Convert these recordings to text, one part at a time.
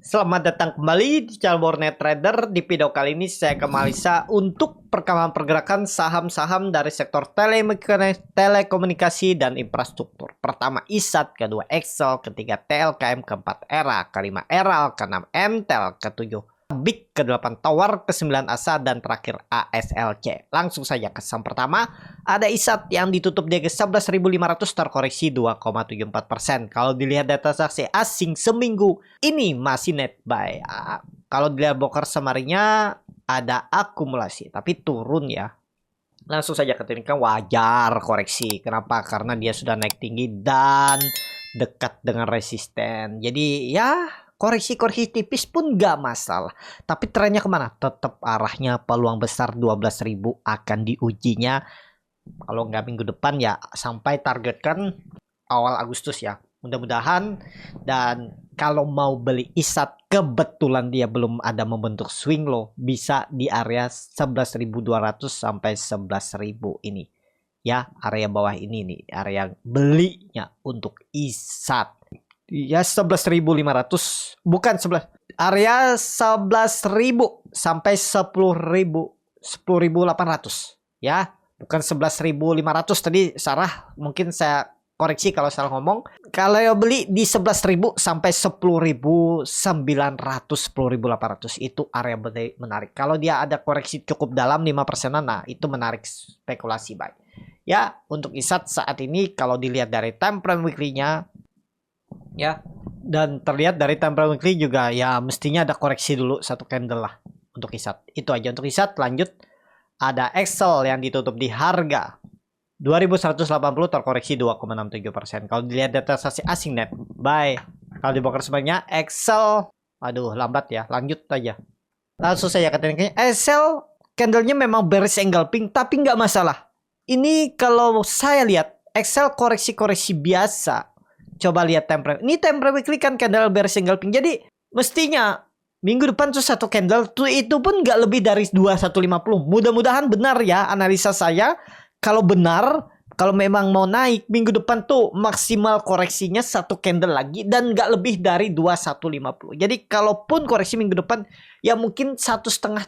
Selamat datang kembali di channel Bornet Trader. Di video kali ini saya ke Malisa untuk perkembangan pergerakan saham-saham dari sektor telekomunikasi dan infrastruktur. Pertama ISAT, kedua Excel, ketiga TLKM, keempat ERA, kelima ERAL, keenam MTEL, ketujuh BIG, ke-8 Tower, ke-9 ASA, dan terakhir ASLC. Langsung saja ke saham pertama. Ada ISAT yang ditutup di 11.500 terkoreksi 2,74%. Kalau dilihat data transaksi asing seminggu ini masih net buy. Kalau dilihat broker summary-nya ada akumulasi, tapi turun ya. Langsung saja ke teknik, wajar koreksi. Kenapa? Karena dia sudah naik tinggi dan dekat dengan resisten. Jadi ya koreksi-koreksi tipis pun gak masalah. Tapi trennya kemana? Tetap arahnya peluang besar 12.000 akan diujinya. Kalau nggak minggu depan ya sampai targetkan awal Agustus ya. Mudah-mudahan. Dan kalau mau beli ISAT kebetulan dia belum ada membentuk swing low, bisa di area 11.200 sampai 11.000 ini. Ya, area bawah ini nih, area belinya untuk ISAT. Ya 11.500, bukan 11, area 11.000 sampai 10.000, 10.800 ya, bukan 11.500 tadi Sarah, mungkin saya koreksi kalau salah ngomong. Kalau beli di 11.000 sampai 10.900, 10.800 itu area menarik. Kalau dia ada koreksi cukup dalam 5%, nah itu menarik spekulasi buy. Ya, untuk ISAT saat ini kalau dilihat dari time frame weekly-nya ya, dan terlihat dari time frame weekly juga ya mestinya ada koreksi dulu satu candle lah untuk ISAT. Itu aja untuk ISAT. Lanjut ada Excel yang ditutup di harga 2180 terkoreksi 2,67%. Kalau dilihat data transaksi asing net buy. Kalau di broker sebanyak Excel, aduh lambat ya. Lanjut aja. Langsung saya katakan Excel candlenya memang bearish engulfing tapi nggak masalah. Ini kalau saya lihat Excel koreksi-koreksi biasa. Coba lihat time frame. Ini time frame weekly kan candle bearish engulfing. Jadi mestinya minggu depan tuh satu candle tuh itu pun nggak lebih dari 2150. Mudah-mudahan benar ya analisa saya. Kalau benar, kalau memang mau naik minggu depan tuh maksimal koreksinya satu candle lagi dan nggak lebih dari 2150. Jadi kalaupun koreksi minggu depan ya mungkin 1,5-2%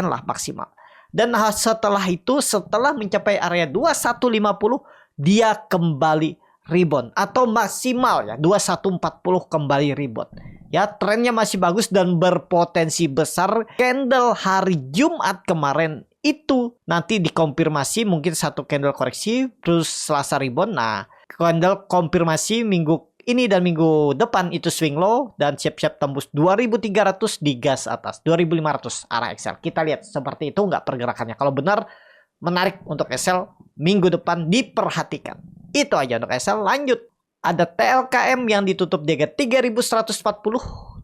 lah maksimal. Dan setelah itu, setelah mencapai area 2150, dia kembali rebound atau maksimal ya 2140 kembali rebound. Ya, trennya masih bagus dan berpotensi besar. Candle hari Jumat kemarin itu nanti dikonfirmasi mungkin satu candle koreksi terus Selasa rebound. Nah, candle konfirmasi minggu ini dan minggu depan itu swing low dan siap-siap tembus 2300 di gas atas 2500 arah Excel. Kita lihat seperti itu nggak pergerakannya. Kalau benar menarik untuk Excel minggu depan diperhatikan. Itu aja untuk Excel. Lanjut ada TLKM yang ditutup di 3140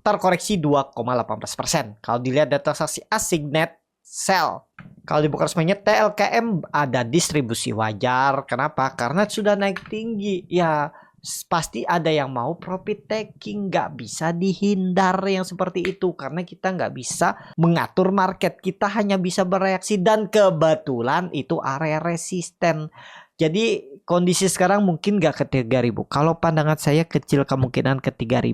terkoreksi 2,18%. Kalau dilihat data transaksi asing net sell, kalau dibuka resminya TLKM ada distribusi wajar. Kenapa? Karena sudah naik tinggi. Ya pasti ada yang mau profit taking. Nggak bisa dihindar yang seperti itu. Karena kita nggak bisa mengatur market. Kita hanya bisa bereaksi. Dan kebetulan itu area resisten. Jadi kondisi sekarang mungkin nggak ke 3.000. Kalau pandangan saya kecil kemungkinan ke 3.000.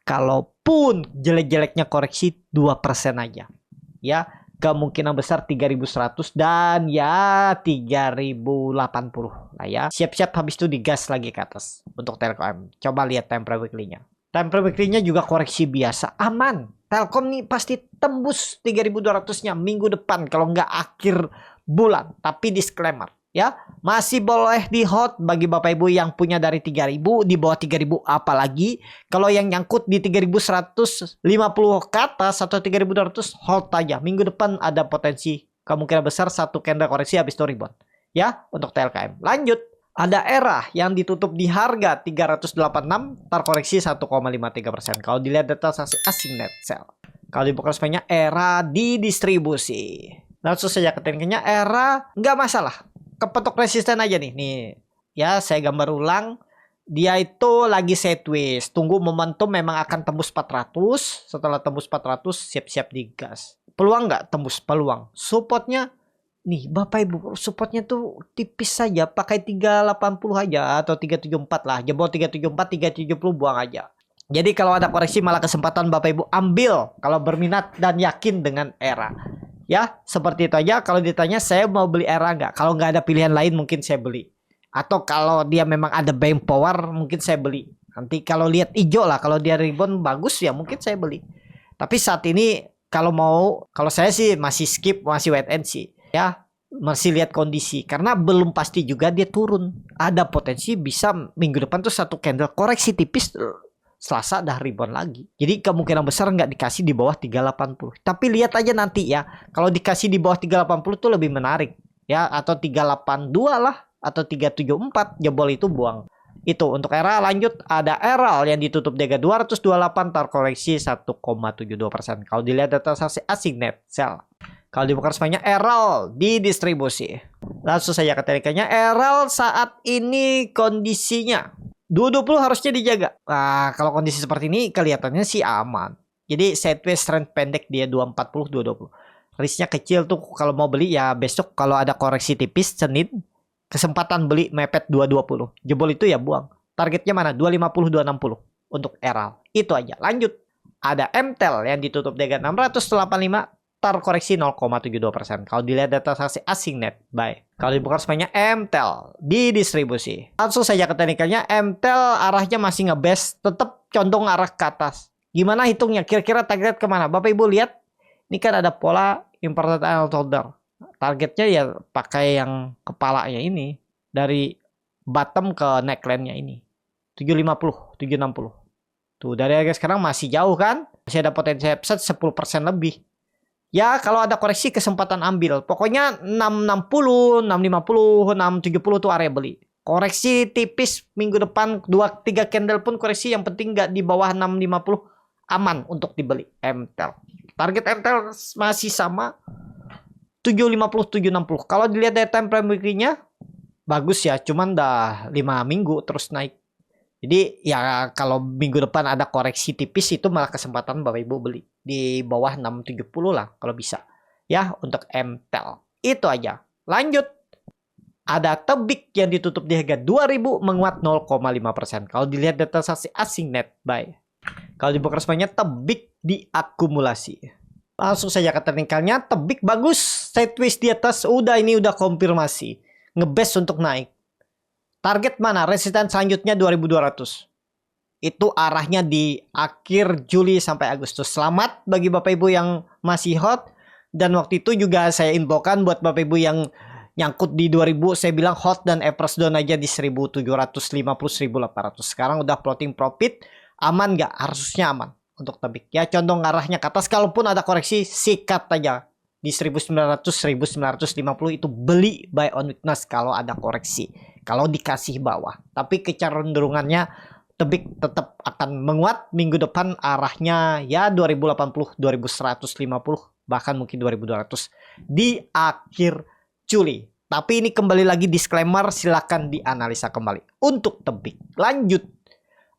Kalaupun jelek-jeleknya koreksi 2% aja. Ya, kemungkinan besar 3.100 dan ya 3.080 lah ya. Siap-siap habis itu digas lagi ke atas untuk Telkom. Coba lihat time frame weekly-nya. Time frame weekly-nya juga koreksi biasa. Aman. Telkom nih pasti tembus 3.200-nya minggu depan kalau nggak akhir bulan. Tapi disclaimer. Ya, masih boleh di hold bagi Bapak Ibu yang punya dari 3.000, di bawah 3.000 apalagi. Kalau yang nyangkut di 3.150 ke atas atau 3.200 hold aja. Minggu depan ada potensi kemungkinan besar satu candle koreksi habis itu rebound. Ya, untuk TLKM. Lanjut, ada ERA yang ditutup di harga 386 terkoreksi 1,53%. Kalau dilihat data transaksi asing net sell. Kalau dibuka resminya ERA didistribusi. Langsung saja ke tekniknya ERA nggak masalah. Kepetok resisten aja nih ya, saya gambar ulang. Dia itu lagi sideways, tunggu momentum memang akan tembus 400. Setelah tembus 400 siap-siap digas. Peluang nggak tembus? Peluang. Supportnya nih Bapak Ibu, supportnya tuh tipis saja, pakai 380 aja atau 374 lah. Jebol 374, 370 buang aja. Jadi kalau ada koreksi malah kesempatan Bapak Ibu ambil kalau berminat dan yakin dengan era. Ya, seperti itu aja. Kalau ditanya saya mau beli era nggak? Kalau nggak ada pilihan lain mungkin saya beli. Atau kalau dia memang ada buying power mungkin saya beli. Nanti kalau lihat hijau lah, kalau dia rebound bagus ya mungkin saya beli. Tapi saat ini kalau saya sih masih skip, masih wait and see. Ya, masih lihat kondisi karena belum pasti juga dia turun. Ada potensi bisa minggu depan tuh satu candle koreksi tipis, Selasa dah rebound lagi. Jadi kemungkinan besar nggak dikasih di bawah 380. Tapi lihat aja nanti ya. Kalau dikasih di bawah 380 tuh lebih menarik. Ya, atau 382 lah. Atau 374. Jebol itu buang. Itu untuk era. Lanjut ada ERAL yang ditutup di 228 terkoreksi 1,72%. Kalau dilihat data transaksi asing net sell. Kalau dibuka resminya ERAL didistribusi. Langsung saja ke teknikannya. ERAL saat ini kondisinya 220 harusnya dijaga. Nah, kalau kondisi seperti ini kelihatannya sih aman. Jadi sideways trend pendek dia 240 220. Risknya kecil tuh kalau mau beli ya besok kalau ada koreksi tipis Senin kesempatan beli mepet 220. Jebol itu ya buang. Targetnya mana? 250 260 untuk ERAL. Itu aja. Lanjut. Ada MTEL yang ditutup dengan 685 terkoreksi 0,72%. Kalau dilihat data transaksi asing net buy. Kalau dibuka resminya MTEL didistribusi. Langsung saja ke teknikalnya. MTEL arahnya masih ngebest, tetap condong arah ke atas. Gimana hitungnya? Kira-kira target kemana? Bapak Ibu lihat, ini kan ada pola inverted holder. Targetnya ya pakai yang kepalanya ini dari bottom ke neckline-nya ini. 750, 760. Tuh dari harga sekarang masih jauh kan? Masih ada potensi upside 10% lebih. Ya kalau ada koreksi kesempatan ambil. Pokoknya 660, 650, 670 tuh area beli. Koreksi tipis minggu depan 2-3 candle pun koreksi, yang penting nggak di bawah 650 aman untuk dibeli MTEL. Target MTEL masih sama 750 760. Kalau dilihat dari time frame weekly-nya bagus ya, cuman dah 5 minggu terus naik. Jadi ya kalau minggu depan ada koreksi tipis itu malah kesempatan Bapak Ibu beli di bawah 670 lah kalau bisa. Ya untuk MTEL. Itu aja. Lanjut. Ada Tebik yang ditutup di harga 2000 menguat 0,5%. Kalau dilihat data transaksi asing net buy. Kalau dibuka resminya Tebik diakumulasi. Langsung saja ke teknikalnya. Tebik bagus. Sideways di atas. Ini udah konfirmasi. Ngebest untuk naik. Target mana? Resisten selanjutnya 2200. Itu arahnya di akhir Juli sampai Agustus. Selamat bagi Bapak Ibu yang masih hot. Dan waktu itu juga saya infokan buat Bapak Ibu yang nyangkut di 2000. Saya bilang hot dan average down aja di 1750 1800. Sekarang udah floating profit. Aman nggak? Harusnya aman untuk Tebik. Ya condong arahnya ke atas. Kalaupun ada koreksi sikat aja. Di 1900 1950 itu beli buy on weakness kalau ada koreksi. Kalau dikasih bawah. Tapi kecenderungannya Tebik tetap akan menguat. Minggu depan arahnya ya 2080, 2150, bahkan mungkin 2200 di akhir Juli. Tapi ini kembali lagi disclaimer, silakan dianalisa kembali. Untuk Tebik lanjut.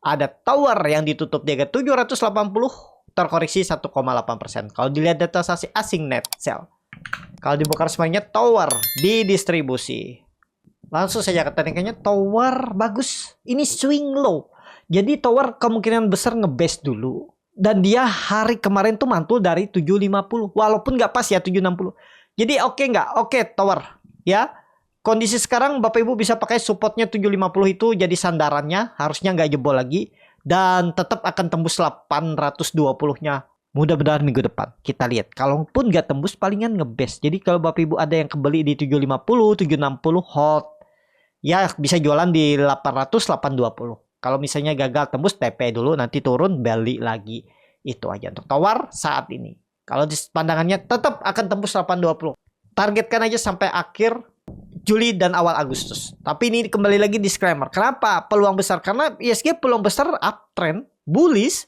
Ada Tower yang ditutup di harga 780 terkoreksi 1,8%. Kalau dilihat data transaksi asing net sell. Kalau dibuka resminya Tower didistribusi. Langsung saja ke teknikanya. Tower bagus. Ini swing low. Jadi Tower kemungkinan besar ngebest dulu. Dan dia hari kemarin tuh mantul dari 750. Walaupun nggak pas ya 760. Jadi oke nggak? Oke Tower. Ya. Kondisi sekarang Bapak Ibu bisa pakai supportnya 750 itu jadi sandarannya. Harusnya nggak jebol lagi. Dan tetap akan tembus 820-nya. Mudah-mudahan minggu depan. Kita lihat. Kalaupun nggak tembus palingan ngebest. Jadi kalau Bapak Ibu ada yang kebeli di 750, 760 hold. Ya bisa jualan di 800, 820. Kalau misalnya gagal tembus TP dulu. Nanti turun beli lagi. Itu aja untuk Tower saat ini. Kalau di pandangannya tetap akan tembus 820. Targetkan aja sampai akhir Juli dan awal Agustus. Tapi ini kembali lagi disclaimer. Kenapa? Peluang besar. Karena ISG peluang besar uptrend, bullish,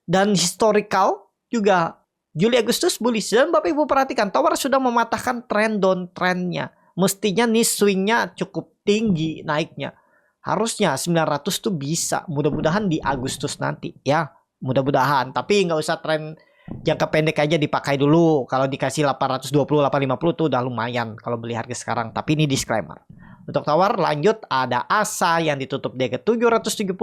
dan historical juga Juli Agustus bullish. Dan Bapak Ibu perhatikan, Tower sudah mematahkan trend down trendnya. Mestinya nih swingnya cukup tinggi naiknya. Harusnya 900 tuh bisa. Mudah-mudahan di Agustus nanti ya. Mudah-mudahan. Tapi nggak usah trend jangka pendek aja dipakai dulu. Kalau dikasih 820, 850 tuh udah lumayan kalau beli harga sekarang. Tapi ini disclaimer. Untuk Tower lanjut ada ASA yang ditutup di harga 770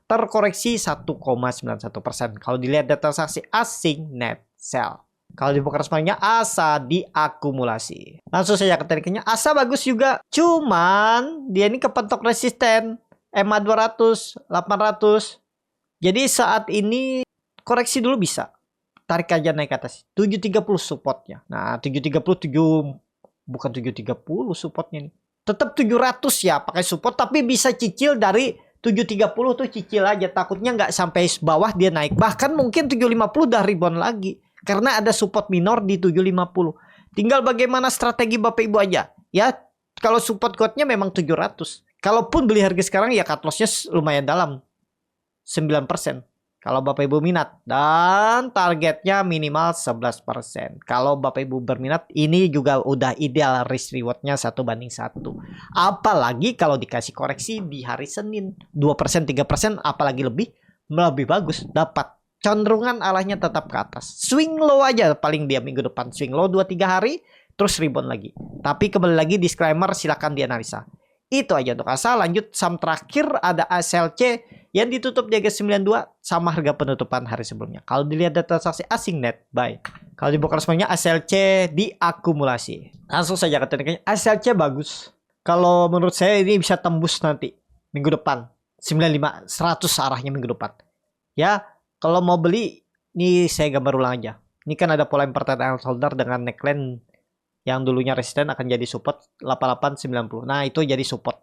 terkoreksi 1,91%. Kalau dilihat data transaksi asing net sell. Kalau di broker resminya ASA diakumulasi. Langsung saja ke tekniknya. ASA bagus juga. Cuman dia ini kepentok resisten MA 200, 800. Jadi saat ini koreksi dulu bisa. Tarik aja naik ke atas. 730 supportnya. Nah 730 bukan 730 supportnya nih. Tetap 700 ya pakai support, tapi bisa cicil dari 730 tuh cicil aja. Takutnya nggak sampai bawah dia naik. Bahkan mungkin 750 udah rebound lagi. Karena ada support minor di 750. Tinggal bagaimana strategi Bapak Ibu aja. Ya, kalau support quote-nya memang 700. Kalaupun beli harga sekarang ya cut loss-nya lumayan dalam. 9%. Kalau Bapak Ibu minat. Dan targetnya minimal 11%. Kalau Bapak Ibu berminat, ini juga udah ideal risk reward-nya 1:1. Apalagi kalau dikasih koreksi di hari Senin. 2%, 3%, apalagi lebih bagus. Dapat. Cenderungan arahnya tetap ke atas. Swing low aja paling dia minggu depan. Swing low 2-3 hari, terus rebound lagi. Tapi kembali lagi disclaimer, silakan dianalisa. Itu aja untuk ASA. Lanjut saham terakhir ada ASLC yang ditutup di harga 92 sama harga penutupan hari sebelumnya. Kalau dilihat data transaksi asing net buy. Kalau di broker resminya ASLC diakumulasi. Langsung saja ke tekniknya. ASLC bagus. Kalau menurut saya ini bisa tembus nanti minggu depan. 95, 100 arahnya minggu depan. Ya, kalau mau beli, ini saya gambar ulang aja. Ini kan ada pola pertanyaan shoulder dengan neckline yang dulunya resisten akan jadi support 8890. Nah, itu jadi support.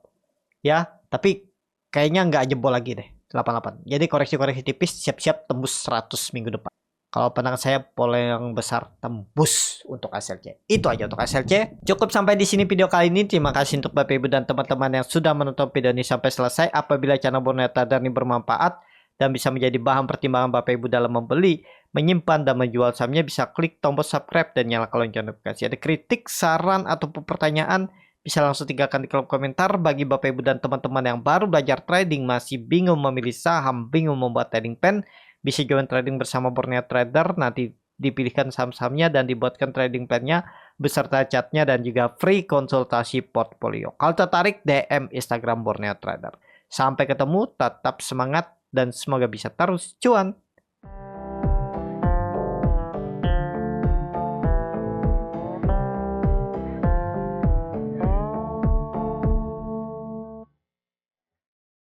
Ya, tapi kayaknya nggak jebol lagi deh 88. Jadi koreksi-koreksi tipis siap-siap tembus 100 minggu depan. Kalau pandangan saya pola yang besar tembus untuk ASLC. Itu aja untuk ASLC. Cukup sampai di sini video kali ini. Terima kasih untuk Bapak Ibu dan teman-teman yang sudah menonton video ini sampai selesai. Apabila channel Borneo Trader ini bermanfaat dan bisa menjadi bahan pertimbangan Bapak Ibu dalam membeli, menyimpan, dan menjual sahamnya, bisa klik tombol subscribe dan nyalakan lonceng notifikasi. Ada kritik, saran, ataupun pertanyaan, bisa langsung tinggalkan di kolom komentar. Bagi Bapak Ibu dan teman-teman yang baru belajar trading, masih bingung memilih saham, bingung membuat trading plan, bisa join trading bersama Borneo Trader. Nanti dipilihkan saham-sahamnya dan dibuatkan trading plan-nya beserta chatnya dan juga free konsultasi portfolio. Kalau tertarik, DM Instagram Borneo Trader. Sampai ketemu, tetap semangat dan semoga bisa terus cuan.